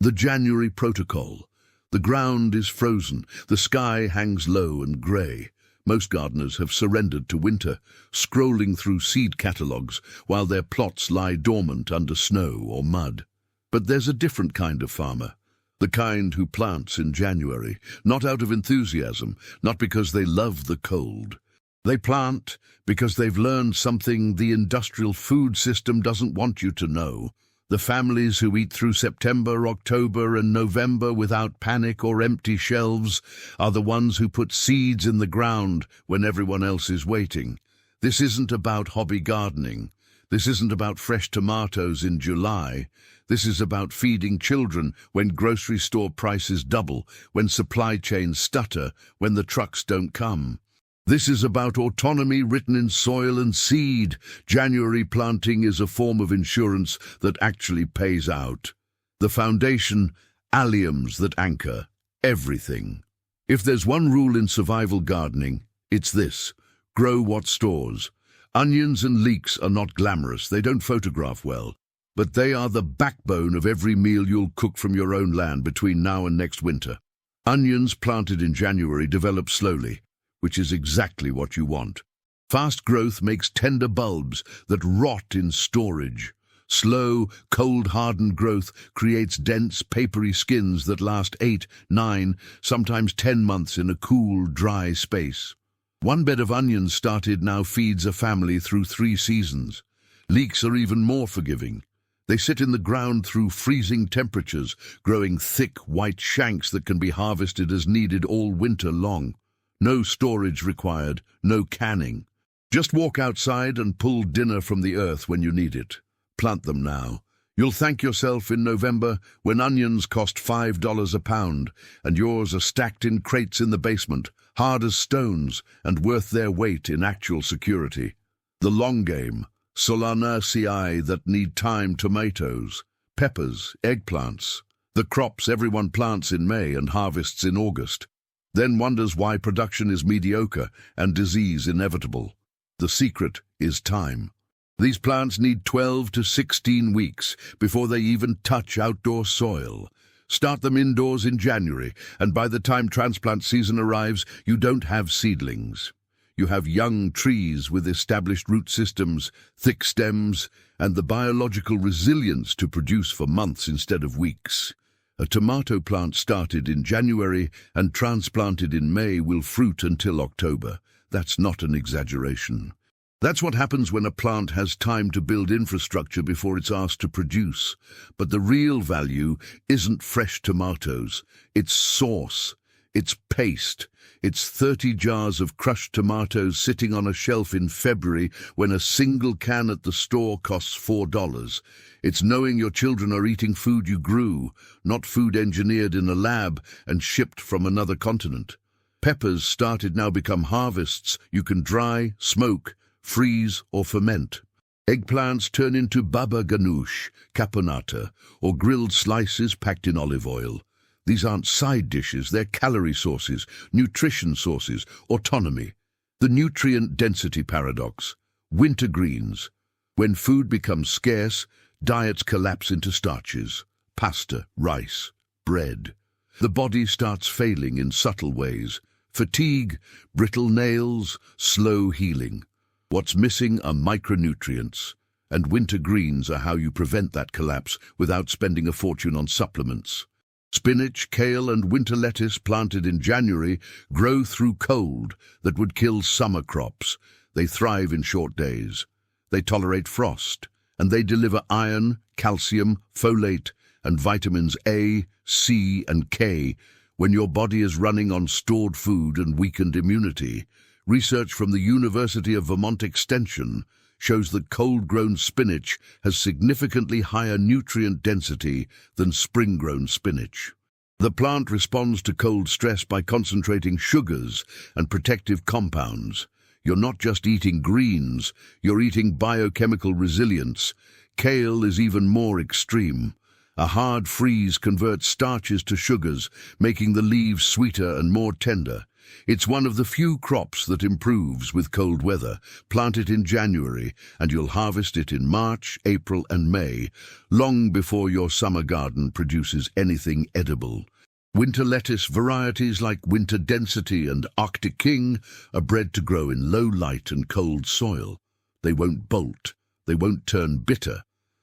The January protocol. The ground is frozen, the sky hangs low and grey. Most gardeners have surrendered to winter, scrolling through seed catalogues while their plots lie dormant under snow or mud. But there's a different kind of farmer. The kind who plants in January, not out of enthusiasm, not because they love the cold. They plant because they've learned something the industrial food system doesn't want you to know. The families who eat through September, October, and November without panic or empty shelves are the ones who put seeds in the ground when everyone else is waiting. This isn't about hobby gardening. This isn't about fresh tomatoes in July. This is about feeding children when grocery store prices double, when supply chains stutter, when the trucks don't come. This is about autonomy written in soil and seed. January planting is a form of insurance that actually pays out. The foundation, alliums that anchor everything. If there's one rule in survival gardening, it's this: grow what stores. Onions and leeks are not glamorous, they don't photograph well, but they are the backbone of every meal you'll cook from your own land between now and next winter. Onions planted in January develop slowly, which is exactly what you want. Fast growth makes tender bulbs that rot in storage. Slow, cold-hardened growth creates dense, papery skins that last 8, 9, sometimes 10 months in a cool, dry space. One bed of onions started now feeds a family through 3 seasons. Leeks are even more forgiving. They sit in the ground through freezing temperatures, growing thick, white shanks that can be harvested as needed all winter long. No storage required, no canning. Just walk outside and pull dinner from the earth when you need it. Plant them now. You'll thank yourself in November when onions cost $5 a pound and yours are stacked in crates in the basement, hard as stones and worth their weight in actual security. The long game, Solanaceae that need time tomatoes, peppers, eggplants, the crops everyone plants in May and harvests in August. Then wonders why production is mediocre and disease inevitable. The secret is time. These plants need 12 to 16 weeks before they even touch outdoor soil. Start them indoors in January, and by the time transplant season arrives, you don't have seedlings. You have young trees with established root systems, thick stems, and the biological resilience to produce for months instead of weeks. A tomato plant started in January and transplanted in May will fruit until October. That's not an exaggeration. That's what happens when a plant has time to build infrastructure before it's asked to produce. But the real value isn't fresh tomatoes. It's sauce. It's paste. It's 30 jars of crushed tomatoes sitting on a shelf in February when a single can at the store costs $4. It's knowing your children are eating food you grew, not food engineered in a lab and shipped from another continent. Peppers started now become harvests you can dry, smoke, freeze or ferment. Eggplants turn into baba ganoush, caponata, or grilled slices packed in olive oil. These aren't side dishes, they're calorie sources, nutrition sources, autonomy. The nutrient density paradox. Winter greens. When food becomes scarce, diets collapse into starches. Pasta, rice, bread. The body starts failing in subtle ways. Fatigue, brittle nails, slow healing. What's missing are micronutrients, and winter greens are how you prevent that collapse without spending a fortune on supplements. Spinach, kale, and winter lettuce planted in January grow through cold that would kill summer crops. They thrive in short days. They tolerate frost, and they deliver iron, calcium, folate, and vitamins A, C, and K when your body is running on stored food and weakened immunity. Research from the University of Vermont Extension shows that cold-grown spinach has significantly higher nutrient density than spring-grown spinach. The plant responds to cold stress by concentrating sugars and protective compounds. You're not just eating greens, you're eating biochemical resilience. Kale is even more extreme. A hard freeze converts starches to sugars, making the leaves sweeter and more tender. It's one of the few crops that improves with cold weather. Plant it in January and you'll harvest it in March, April and May, long before your summer garden produces anything edible. Winter lettuce varieties like Winter Density and Arctic King are bred to grow in low light and cold soil. They won't bolt, they won't turn bitter.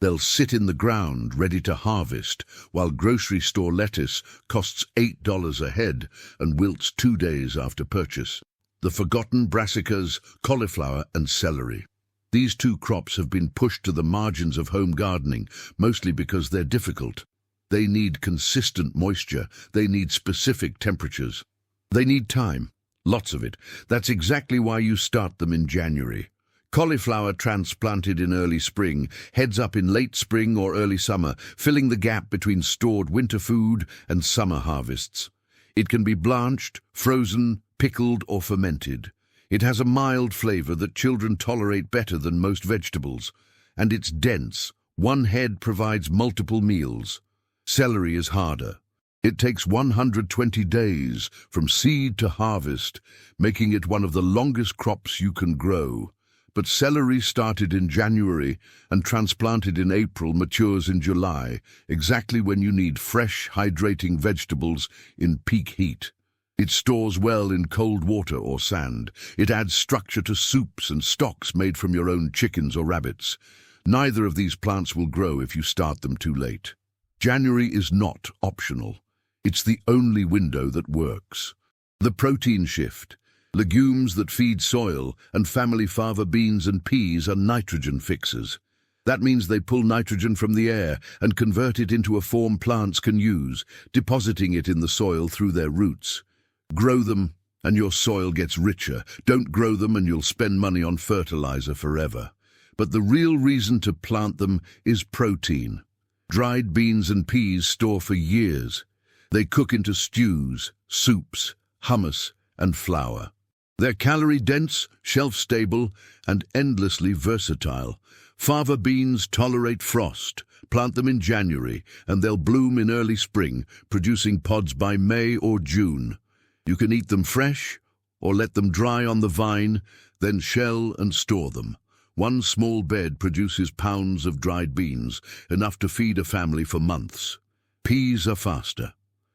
They'll sit in the ground ready to harvest, while grocery store lettuce costs $8 a head and wilts 2 days after purchase. The forgotten brassicas, cauliflower and celery. These two crops have been pushed to the margins of home gardening, mostly because they're difficult. They need consistent moisture. They need specific temperatures. They need time. Lots of it. That's exactly why you start them in January. Cauliflower transplanted in early spring heads up in late spring or early summer, filling the gap between stored winter food and summer harvests. It can be blanched, frozen, pickled or fermented. It has a mild flavor that children tolerate better than most vegetables. And it's dense. One head provides multiple meals. Celery is harder. It takes 120 days from seed to harvest, making it one of the longest crops you can grow. But celery started in January and transplanted in April matures in July, exactly when you need fresh, hydrating vegetables in peak heat. It stores well in cold water or sand. It adds structure to soups and stocks made from your own chickens or rabbits. Neither of these plants will grow if you start them too late. January is not optional. It's the only window that works. The protein shift. Legumes that feed soil and family fava beans and peas are nitrogen fixers. That means they pull nitrogen from the air and convert it into a form plants can use, depositing it in the soil through their roots. Grow them and your soil gets richer. Don't grow them and you'll spend money on fertilizer forever. But the real reason to plant them is protein. Dried beans and peas store for years. They cook into stews, soups, hummus, and flour. They're calorie-dense, shelf-stable, and endlessly versatile. Fava beans tolerate frost. Plant them in January, and they'll bloom in early spring, producing pods by May or June. You can eat them fresh, or let them dry on the vine, then shell and store them. One small bed produces pounds of dried beans, enough to feed a family for months. Peas are faster.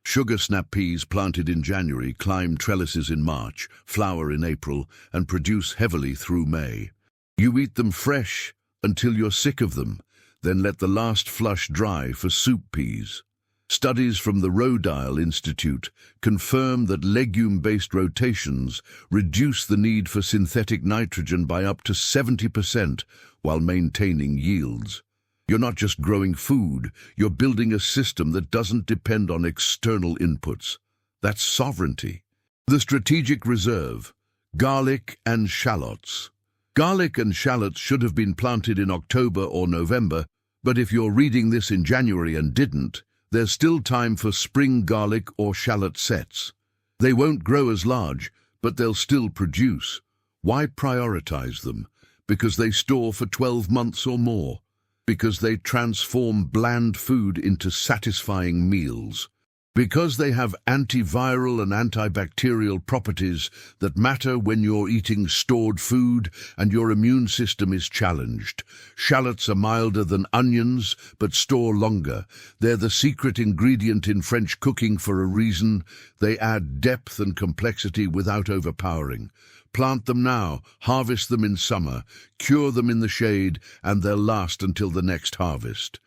Sugar snap peas planted in January climb trellises in March, flower in April, and produce heavily through May. You eat them fresh until you're sick of them, then let the last flush dry for soup peas. Studies from the Rhode Island Institute confirm that legume-based rotations reduce the need for synthetic nitrogen by up to 70% while maintaining yields. You're not just growing food, you're building a system that doesn't depend on external inputs. That's sovereignty. The strategic reserve: garlic and shallots. Garlic and shallots should have been planted in October or November, but if you're reading this in January and didn't, there's still time for spring garlic or shallot sets. They won't grow as large, but they'll still produce. Why prioritize them? Because they store for 12 months or more. Because they transform bland food into satisfying meals. Because they have antiviral and antibacterial properties that matter when you're eating stored food and your immune system is challenged. Shallots are milder than onions, but store longer. They're the secret ingredient in French cooking for a reason. They add depth and complexity without overpowering. Plant them now, harvest them in summer, cure them in the shade, and they'll last until the next harvest.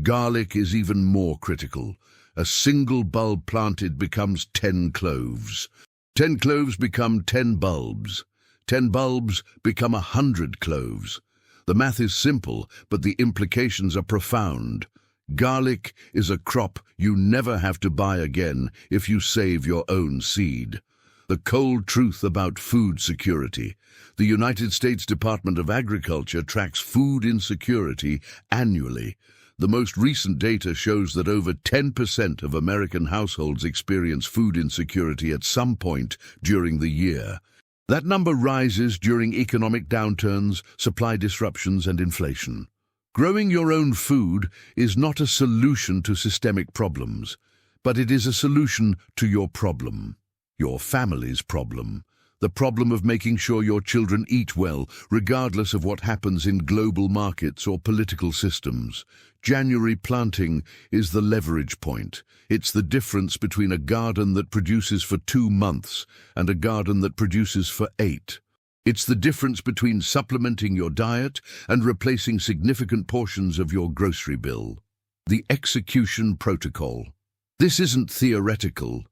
Garlic is even more critical. A single bulb planted becomes 10 cloves. 10 cloves become 10 bulbs. 10 bulbs become 100 cloves. The math is simple, but the implications are profound. Garlic is a crop you never have to buy again if you save your own seed. The cold truth about food security. The United States Department of Agriculture tracks food insecurity annually. The most recent data shows that over 10% of American households experience food insecurity at some point during the year. That number rises during economic downturns, supply disruptions, and inflation. Growing your own food is not a solution to systemic problems, but it is a solution to your problem. your family's problem. The problem of making sure your children eat well, regardless of what happens in global markets or political systems. January planting is the leverage point. It's the difference between a garden that produces for 2 months and a garden that produces for 8. It's the difference between supplementing your diet and replacing significant portions of your grocery bill. The execution protocol. This isn't theoretical.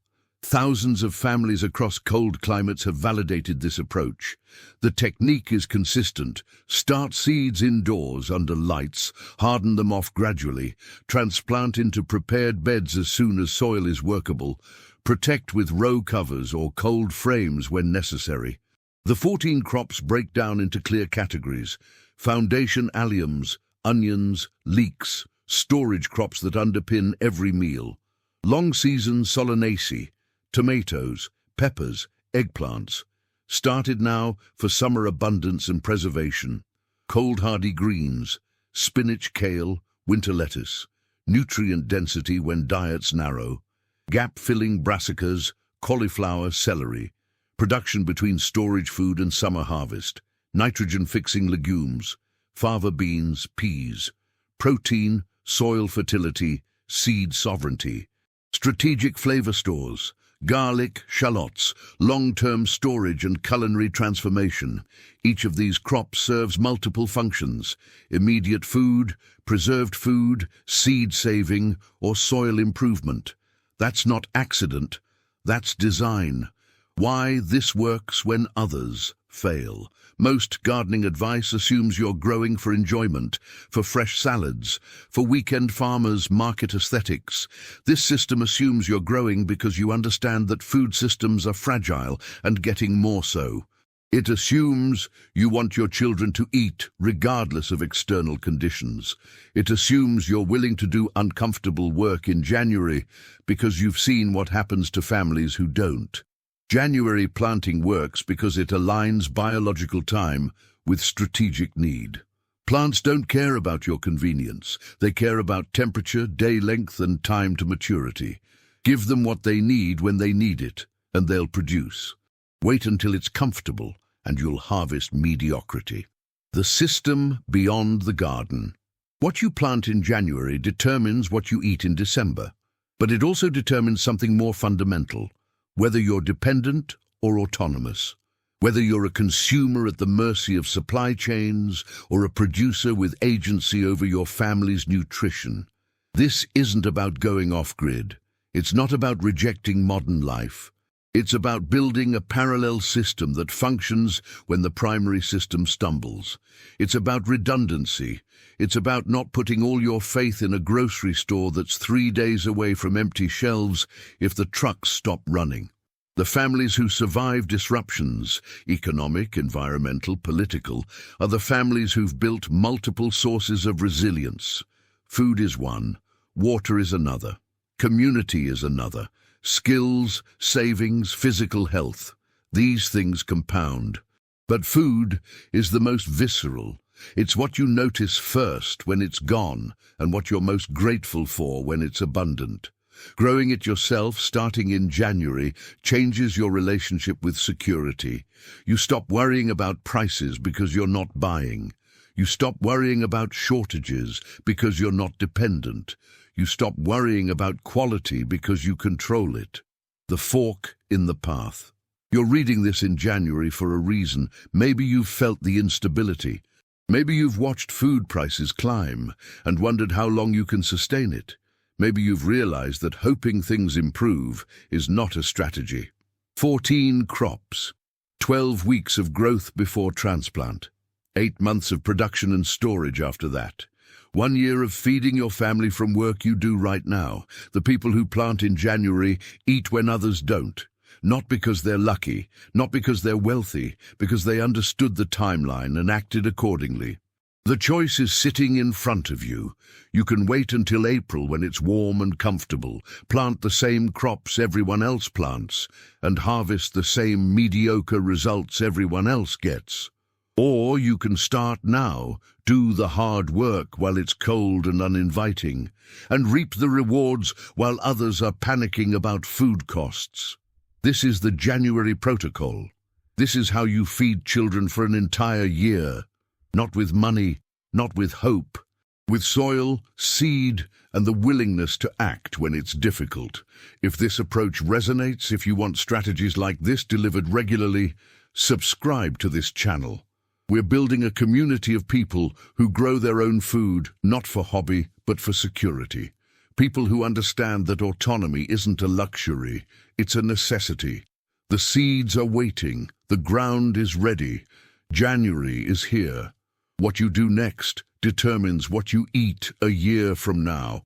Thousands of families across cold climates have validated this approach. The technique is consistent. Start seeds indoors under lights, harden them off gradually, transplant into prepared beds as soon as soil is workable, protect with row covers or cold frames when necessary. The 14 crops break down into clear categories: foundation alliums, onions, leeks, storage crops that underpin every meal, long-season solanaceae, tomatoes, peppers, eggplants, started now for summer abundance and preservation, cold-hardy greens, spinach, kale, winter lettuce, nutrient density when diets narrow, gap-filling brassicas, cauliflower, celery, production between storage food and summer harvest, nitrogen-fixing legumes, fava beans, peas, protein, soil fertility, seed sovereignty, strategic flavor stores, garlic, shallots, long-term storage and culinary transformation. Each of these crops serves multiple functions: immediate food, preserved food, seed saving, or soil improvement. That's not accident, that's design. Why this works when others fail. Most gardening advice assumes you're growing for enjoyment, for fresh salads, for weekend farmers' market aesthetics. This system assumes you're growing because you understand that food systems are fragile and getting more so. It assumes you want your children to eat regardless of external conditions. It assumes you're willing to do uncomfortable work in January because you've seen what happens to families who don't. January planting works because it aligns biological time with strategic need. Plants don't care about your convenience. They care about temperature, day length, and time to maturity. Give them what they need when they need it, and they'll produce. Wait until it's comfortable, and you'll harvest mediocrity. The system beyond the garden. What you plant in January determines what you eat in December, but it also determines something more fundamental: whether you're dependent or autonomous, whether you're a consumer at the mercy of supply chains or a producer with agency over your family's nutrition. This isn't about going off-grid. It's not about rejecting modern life. It's about building a parallel system that functions when the primary system stumbles. It's about redundancy. It's about not putting all your faith in a grocery store that's 3 days away from empty shelves if the trucks stop running. The families who survive disruptions, economic, environmental, political, are the families who've built multiple sources of resilience. Food is one, water is another, community is another, skills, savings, physical health. These things compound. But food is the most visceral. It's what you notice first when it's gone, and what you're most grateful for when it's abundant. Growing it yourself, starting in January, changes your relationship with security. You stop worrying about prices because you're not buying. You stop worrying about shortages because you're not dependent. You stop worrying about quality because you control it. The fork in the path. You're reading this in January for a reason. Maybe you've felt the instability. Maybe you've watched food prices climb and wondered how long you can sustain it. Maybe you've realized that hoping things improve is not a strategy. 14 crops, 12 weeks of growth before transplant, 8 months of production and storage after that. 1 year of feeding your family from work you do right now. The people who plant in January eat when others don't. Not because they're lucky, not because they're wealthy, because they understood the timeline and acted accordingly. The choice is sitting in front of you. You can wait until April when it's warm and comfortable, plant the same crops everyone else plants, and harvest the same mediocre results everyone else gets. Or you can start now, do the hard work while it's cold and uninviting, and reap the rewards while others are panicking about food costs. This is the January protocol. This is how you feed children for an entire year. Not with money, not with hope. With soil, seed, and the willingness to act when it's difficult. If this approach resonates, if you want strategies like this delivered regularly, subscribe to this channel. We're building a community of people who grow their own food, not for hobby, but for security. People who understand that autonomy isn't a luxury, it's a necessity. The seeds are waiting, the ground is ready, January is here. What you do next determines what you eat a year from now.